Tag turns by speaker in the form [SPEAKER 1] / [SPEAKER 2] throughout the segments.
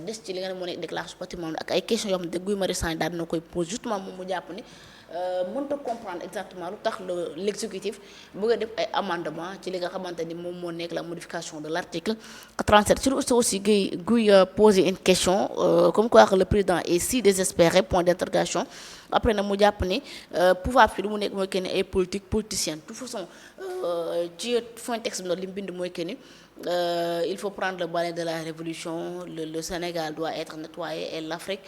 [SPEAKER 1] des ci li nga ne moo nekk déclaration patrimoine ak ay questions yoo xam ne Guy Marius Sagna daal dina koy pose justement moom mu jàpp ni mënut a comprendre exactement lu tax l'exécutif bëgg a def ay amendement ci li nga xamante ni moom moo nekk la modification de l'article 37 sur aussi Guy poser une question comme quoi que le président est si désespéré point d'interrogation après nag mu jàpp ni pouvoir fi lu mu nekk mooy que ni ay politicienne de toute façon ci fin texte bi noonu li mu bind mooy que ni il faut prendre le balai de la révolution le Sénégal doit être nettoyé et l'Afrique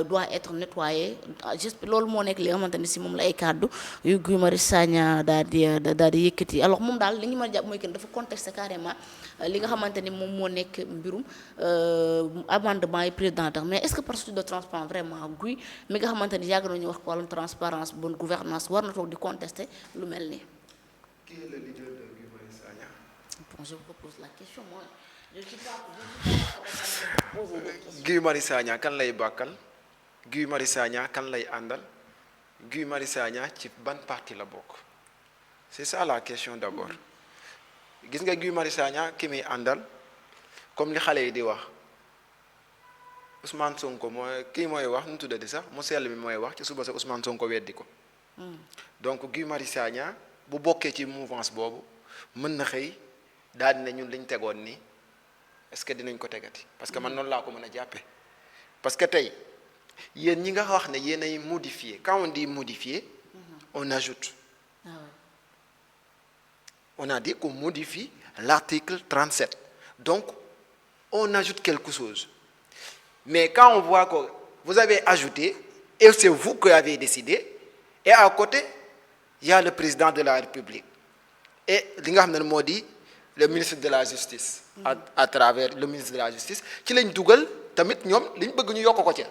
[SPEAKER 1] doit être nettoyée juste loolu moo nekk li nga xamante ni si moom la ay kàddu yu Guy Marius Sagna daal di yëkkati alors moom daal li ñu mën a jàpp mooy que ni dafa contester carrément li nga xamante ni moom moo nekk mbirum amendement yi président tax mais est-ce que par souci de transparence vraiment Guy mi nga xamante ni yàgg nañu wax ko wàllum transparence bonne gouvernance war na toog di contester lu mel nii.
[SPEAKER 2] Qui est le leader de Guy Marius Sagna?
[SPEAKER 1] Bon, je vous pose la question moi. Je suis pas
[SPEAKER 2] Guy Marius Sagna kan lay bàkkal Guy Marius Sagna kan lay àndal Guy Marius Sagna ci ban parti la bokk c'est ça la question d'abord gis nga Guy Marius Sagna ki muy àndal comme li xale yi di wax Ousmane Sonko mooy kii mooy wax nu mu tuddati sax mu sell mi mooy wax ci suba sa Ousmane Sonko weddi ko donc Guy Marius Sagna bu bokkee ci mouvance boobu mën na xëy daal di ne ñun liñ tegoon nii est-ce que dinañ ko tegati parce que man noonu laa ko mën a jàppe parce que tey yéen ñi nga wax ne yéen ay modifier quand on dit modifier on ajoute on a dit qu'on modifie l'article 37 donc on ajoute quelque chose mais quand on voit que vous avez ajouté et c'est vous qui avez décidé et à côté il y a le président de la République et li nga xam ne moo di le ministre de la justice à travers le ministre de la justice ci lañ dugal tamit ñoom liñ bëgg ñu yokk ko ca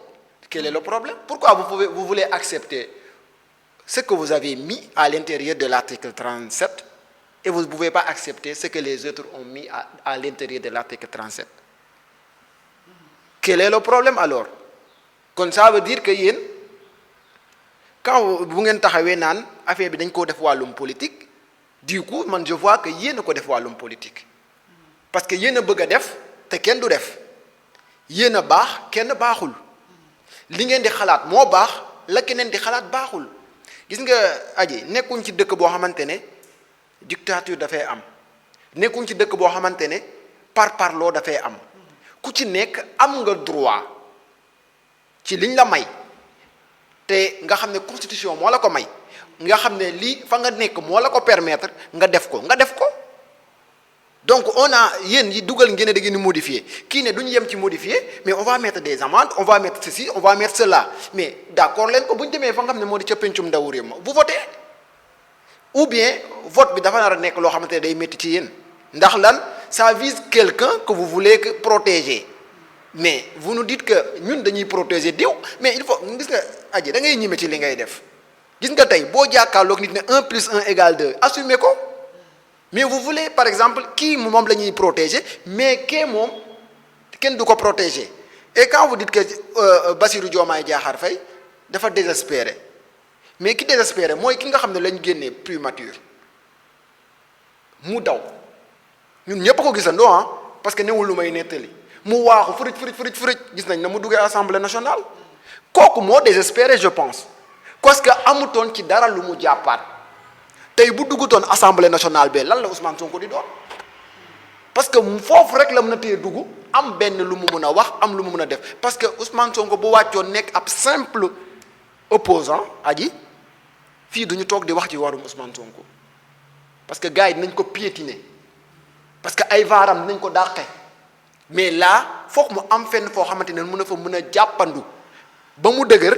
[SPEAKER 2] quel est le problème pourquoi vous voulez accepter ce que vous avez mis à l'intérieur de l'article 37 et vous ne pouvez pas accepter ce que les autres ont mis à l'intérieur de l'article 37 quel est le problème alors kon ça veut dire que yéen quand bu ngeen taxawee naan affaire bi dañ koo def wàllum politique du coup man je vois que yéen a ko def wàllum politique parce que yéen a bëgg a def te kenn du def yéen a baax kenn baaxul li ngeen di xalaat moo baax la keneen di xalaat baaxul gis nga aji nekkuñ ci dëkk boo xamante ne dictature dafay am nekkuñ ci dëkk boo xamante ne parloo dafay am ku ci nekk am nga droit ci liñ la may te nga xam ne constitution moo la ko may nga xam ne lii fa nga nekk moo la ko permettre nga def ko donc on a yéen yi dugal ngeen ne da ngeen di modifier kii ne du ñu yem ci modifier mais on va mettre des amendes on va mettre ceci on va mettre cela mais d'accord leen ko bu ñu demee fa nga xam ne moo di ca pencum ndaw réew ma vous votez ou bien vote bi dafa nar a nekk loo xamante ne day métti ci yéen ndax lan ça vise quelqu'un que vous voulez que protéger mais vous nous dites que ñun dañuy protéger diw mais il faut gis nga aji da ngay ñime ci li ngay def gis nga tey boo jàkkaarloog nit ne 1 + 1 = 2 assumez ko mais vous voulez par exemple kii moom la ñuy protéger mais kee moom kenn du ko protéger et quand vous dites que Bassirou Diomaye Diakhar Faye dafa désespéré mais ki désespéré mooy ki nga xam ne lañ génnee primature mu daw ñun ñëpp ko gisandoo ah parce que newul lu may nettali mu waaxu furuj gis nañ na mu duggee assemblée nationale kooku moo désespéré je pense parce que amutoon ci dara lu mu jàppaat tey bu duggutoon assemblée nationale be lan la Ousmane Sonko di doon parce que foofu rek la mën a téye dugg am benn lu mu mën a wax am lu mu mën a def parce que Ousmane Sonko bu wàccoon nekk ab simple opposant aji fii duñu toog di wax ci warum Ousmane Sonko parce que gars yi dinañ ko piétiner parce que ay vaaram dinañ ko dàqe mais là foog mu am fenn foo xamante ne mën a fa mën a jàppandu ba mu dëgër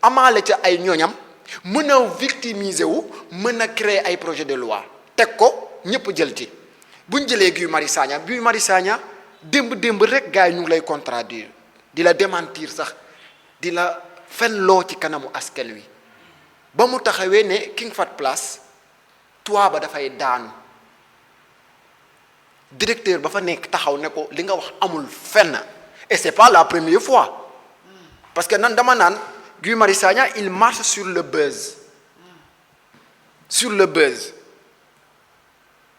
[SPEAKER 2] amaale ca ay ñoñam mën a victimiser wu mën a créer ay projet de loi teg ko ñëpp jël ci bu ñu jëlee Guy Marius Sagna démb rek gars yi ñu ngi lay contradire di la démentir sax di la fenloo ci kanamu askan wi ba mu taxawee ne King Fahd Palace toit ba dafay daanu directeur ba fa nekk taxaw ne ko li nga wax amul fenn et c'est pas la première fois parce que nan dama naan Guy Marius Sagna il marche sur le buzz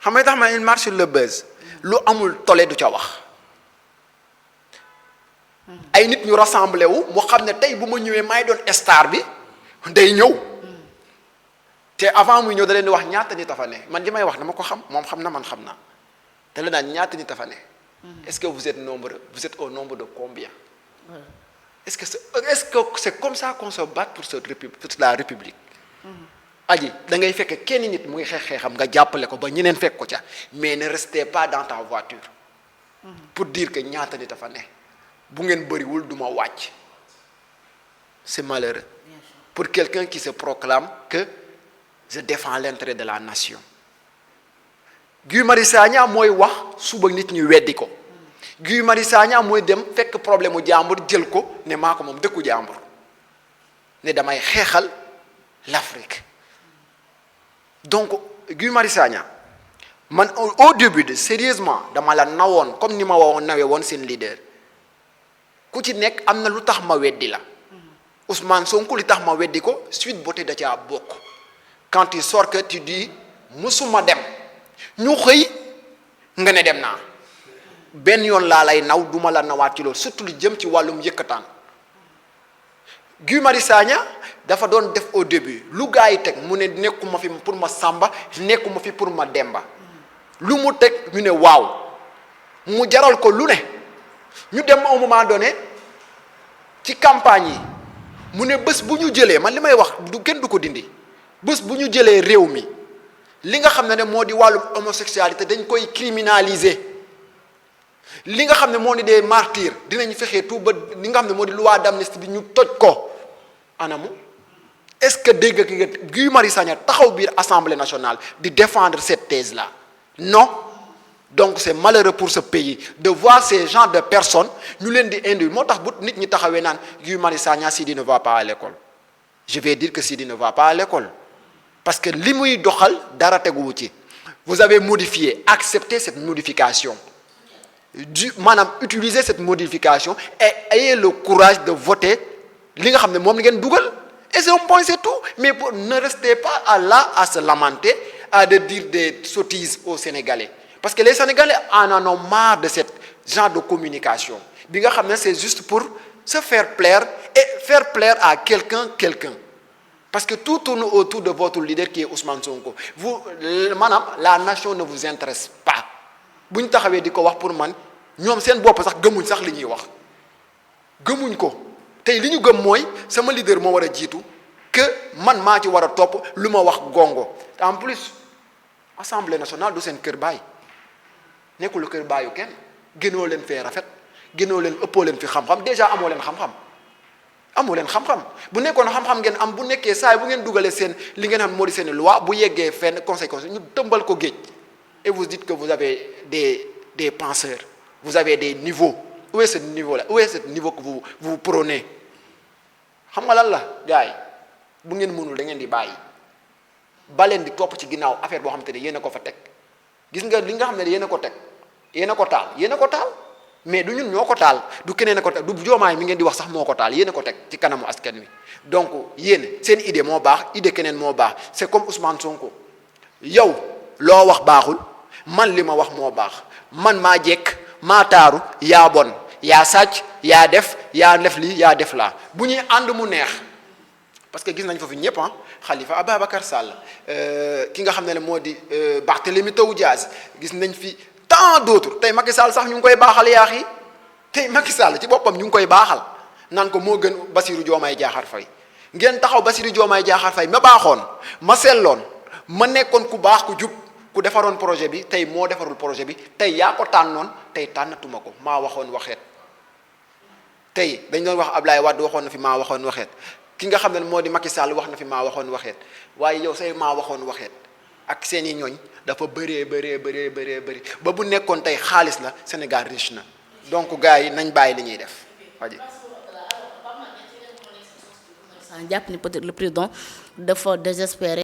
[SPEAKER 2] xam nga tax ma il marche sur le buzz lu amul tole du ca wax ay nit ñu rassemblé wu mu xam ne tey bu ma ñëwee may doon star bi day ñëw te avant muy ñëw da leen di wax ñaata nit a fa ne man li may wax dama ko xam moom xam na man xam naa da leen naan ñaata nit a fa ne est-ce que vous êtes nombreux vous êtes au nombre de combien est-ce que c'est comme ça qu'on se bat pour la République aji da ngay fekk kenn nit muy xeexam nga jàppale ko ba ñeneen fekk ko ca mais ne restez pas dans ta voiture pour dire que ñaata nit a fa ne bu ngeen bëriwul du ma wàcc c'est malheureux pour quelqu'un qui se proclame que je défends l'intérêt de la nation Guy Marius Sagna mooy wax suba nit ñi weddi ko Guy Marius Sagna mooy dem fekk problème mu jàmbur jël ko ne maa ko moom dëkku jàmbur ne damay xeexal l'Afrique donc Guy Marius Sagna man au début de sérieusement dama la nawoon comme ni ma woon nawee woon seen leader ku ci nekk am na lu tax ma weddi la Ousmane Sonko li tax ma weddi ko Sweet Beauté da caa bokk quand il sort que tu dis musuma dem ñu xëy nga ne dem naa benn yoon laa lay naw duma la nawaat ci loolu surtout lu jëm ci wàllum yëkkataan Guy Marius Sagna dafa doon def au début lu gaa yi teg mu ne nekkuma fi pour ma Samba nekkuma fi pour ma Demba lu mu teg ñu ne waaw mu jaral ko lu ne ñu dem au moment donné ci campagne yi mu ne bés bu ñu jëlee man li may wax du kenn du ko dindi bés bu ñu jëlee réew mi li nga xam ne moo di wàllum homosexualité dañ koy criminaliser li nga xam ne moo di des martyrs dinañ fexee tout ba li nga xam ne moo di loi d'amnistie bi ñu toj ko anamu est-ce que dégg nga Guy Marius Sagna taxaw biir Assemblée nationale di défendre cette thèse là non donc c'est malheureux pour ce pays de voir ces genres de personnes ñu leen di induire moo tax bu nit ñi taxawee naan Guy Marius Sagna Sidi ne va pas à l'école je vais dire que Sidi ne va pas à l'école parce que li muy doxal dara teguwu ci vous avez modifié acceptez cette modification maanaam utiliser cette modification et ayez le courage de voter li nga xam ne moom la ngeen dugal et c'est un point c'est tout mais pour ne restez pas là à se lamenter à de dire des sottises aux Sénégalais parce que les Sénégalais en ont marre de ce genre de communication bi nga xam ne c'est juste pour se faire plaire et faire plaire à quelqu'un parce que tout tourne autour de votre leader qui est Ousmane Sonko vous maanaam la nation ne vous intéresse pas bu ñu taxawee di ko wax pour man ñoom seen bopp sax gëmuñ sax li ñuy wax gëmuñ ko tey li ñu gëm mooy sama leader moo war a jiitu que man maa ci war a topp lu ma wax gongo en plus Assemblée nationale du seen kër baay nekkul kër baayu kenn gënoo leen fee rafet gënoo leen ëppoo leen fi xam-xam déjà amoo leen xam-xam bu nekkoon xam-xam ngeen am bu nekkee saa bu ngeen dugalee seen li ngeen xam moo di seen loi bu yeggee fenn conséquence ñu tëmbal ko géej et vous dites que vous avez des penseurs vous avez des niveaux où est ce niveau-là où est ce niveau que vous prônez xam nga lan la gars yi bu ngeen mënul da ngeen di bàyyi ba leen di topp ci ginnaaw affaire boo xam te ne yéen a ko fa teg gis nga li nga xam ne yéen a ko teg yéen a ko taal mais du ñun ñoo ko taal du keneen a ko teg du Diomaye mi ngeen di wax sax moo ko taal yéen a ko teg ci kanamu askan wi donc yéen seen idée moo baax idée keneen moo baax c'est comme Ousmane Sonko yow loo wax baaxul man li ma wax moo baax man maa jekk maa taaru yaa bon yaa sàcc yaa def lii yaa def laa bu ñuy ànd mu neex parce que gis nañ foofu ñëpp Khalifa Ababacar Sall ki nga xam ne moo di Barthélémy Dias gis nañ fi tant d'autres tey Macky Sall sax ñu ngi koy baaxal yaax yi tey Macky Sall ci boppam ñu ngi koy baaxal naan ko moo gën Bassirou Diomaye Diakhar Faye ngeen taxaw Bassirou Diomaye Diakhar Faye ma baaxoon ma selloon ma nekkoon ku baax ku jub ku defaroon projet bi tey moo defarul projet bi tey yaa ko tànnoon tey tànnatuma ko maa waxoon waxeet tey dañ doon wax Ablaye Wade waxoon na fi maa waxoon waxeet ki nga xam ne moo di Macky Sall wax na fi maa waxoon waxeet waaye yow say maa waxoon waxeet ak seeni ñooñ dafa bëri ba bu nekkoon tey xaalis la Sénégal riche na donc gars yi nañ bàyyi li ñuy def waji
[SPEAKER 1] jàpp ni peut-être le président dafa désespéré